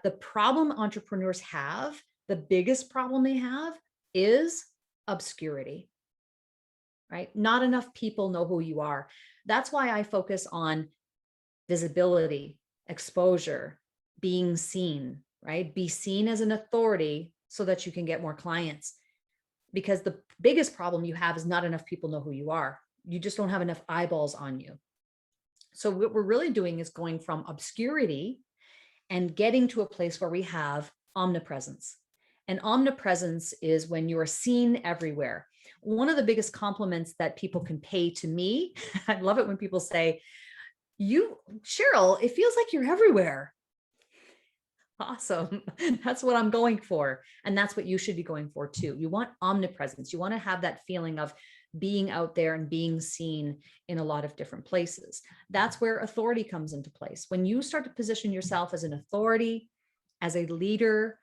The problem entrepreneurs have, the biggest problem they have is obscurity, right? Not enough people know who you are. That's why I focus on visibility, exposure, being seen, right? Be seen as an authority so that you can get more clients. Because the biggest problem you have is not enough people know who you are. You just don't have enough eyeballs on you. So what we're really doing is going from obscurity and getting to a place where we have omnipresence. And omnipresence is when you are seen everywhere. One of the biggest compliments that people can pay to me, I love it when people say, Sheryl, it feels like you're everywhere. Awesome. That's what I'm going for. And that's what you should be going for too. You want omnipresence. You want to have that feeling of being out there and being seen in a lot of different places. That's where authority comes into place. When you start to position yourself as an authority, as a leader,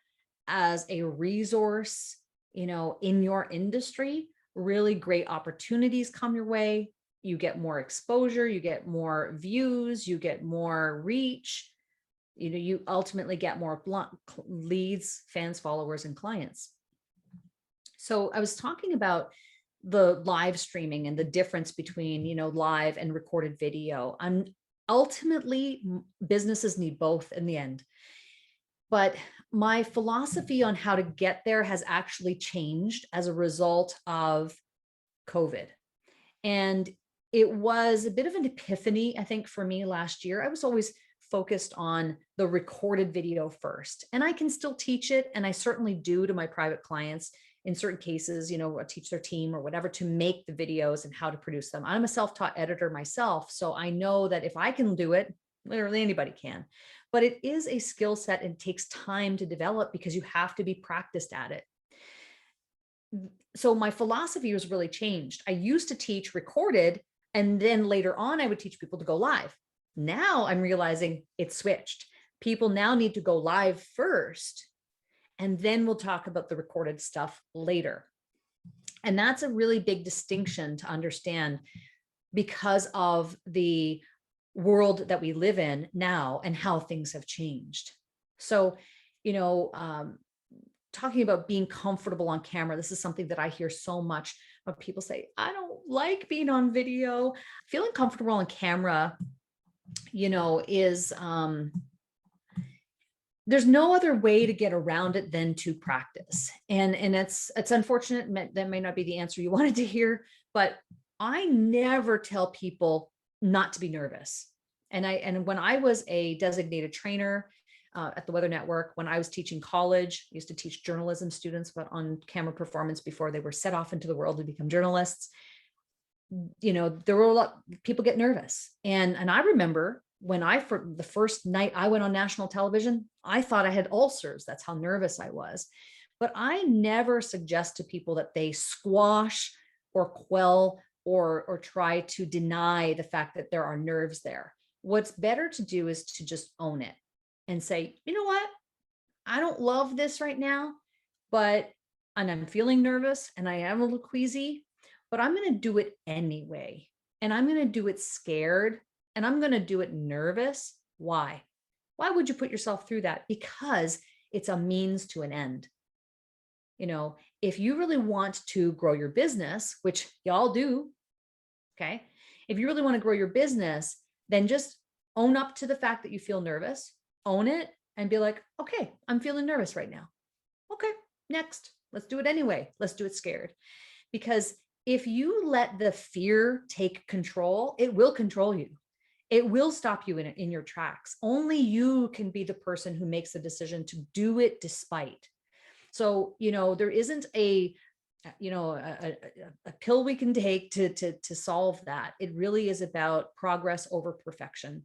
as a resource, in your industry, really great opportunities come your way. You get more exposure, you get more views, you get more reach. You ultimately get more leads, fans, followers, and clients. So I was talking about the live streaming and the difference between, live and recorded video. Ultimately, businesses need both in the end. But my philosophy on how to get there has actually changed as a result of COVID. And it was a bit of an epiphany, I think, for me last year. I was always focused on the recorded video first. And I can still teach it. And I certainly do to my private clients in certain cases, I teach their team or whatever to make the videos and how to produce them. I'm a self-taught editor myself. So I know that if I can do it, literally anybody can. But it is a skill set and takes time to develop because you have to be practiced at it. So my philosophy was really changed. I used to teach recorded, and then later on, I would teach people to go live. Now I'm realizing it's switched. People now need to go live first, and then we'll talk about the recorded stuff later. And that's a really big distinction to understand because of the world that we live in now and how things have changed. So, talking about being comfortable on camera, this is something that I hear so much when people say, I don't like being on video. Feeling comfortable on camera, is, there's no other way to get around it than to practice. And it's unfortunate that may not be the answer you wanted to hear, but I never tell people not to be nervous. And when I was a designated trainer at the Weather Network, when I was teaching college, I used to teach journalism students about on-camera performance before they were set off into the world to become journalists. There were a lot people get nervous. And I remember when for the first night I went on national television, I thought I had ulcers. That's how nervous I was. But I never suggest to people that they squash or quell or try to deny the fact that there are nerves there. What's better to do is to just own it and say, you know what? I don't love this right now, and I'm feeling nervous and I am a little queasy, but I'm going to do it anyway. And I'm going to do it scared and I'm going to do it nervous. Why? Why would you put yourself through that? Because it's a means to an end. If you really want to grow your business, which y'all do, okay? If you really want to grow your business, then just own up to the fact that you feel nervous, own it, and be like, okay, I'm feeling nervous right now. Okay, next, let's do it anyway. Let's do it scared. Because if you let the fear take control, it will control you. It will stop you in your tracks. Only you can be the person who makes the decision to do it despite. So, there isn't a pill we can take to solve that. It really is about progress over perfection.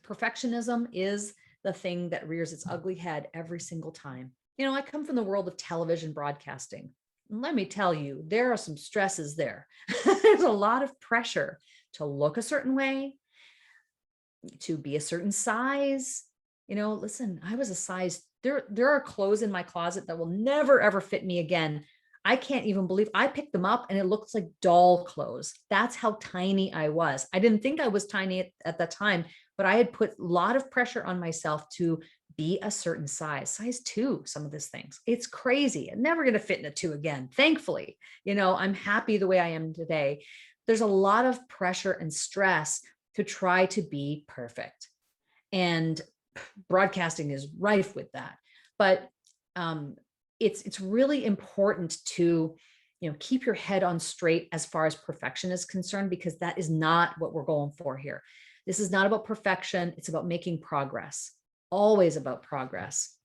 Perfectionism is the thing that rears its ugly head every single time. I come from the world of television broadcasting. And let me tell you, there are some stresses there. There's a lot of pressure to look a certain way, to be a certain size. Listen, I was a size, there are clothes in my closet that will never, ever fit me again. I can't even believe I picked them up and it looks like doll clothes. That's how tiny I was. I didn't think I was tiny at that time, but I had put a lot of pressure on myself to be a certain size 2, some of these things. It's crazy. I'm never going to fit in a 2 again. Thankfully, I'm happy the way I am today. There's a lot of pressure and stress to try to be perfect. And broadcasting is rife with that. But it's really important to keep your head on straight as far as perfection is concerned, because that is not what we're going for here. This is not about perfection. It's about making progress. Always about progress.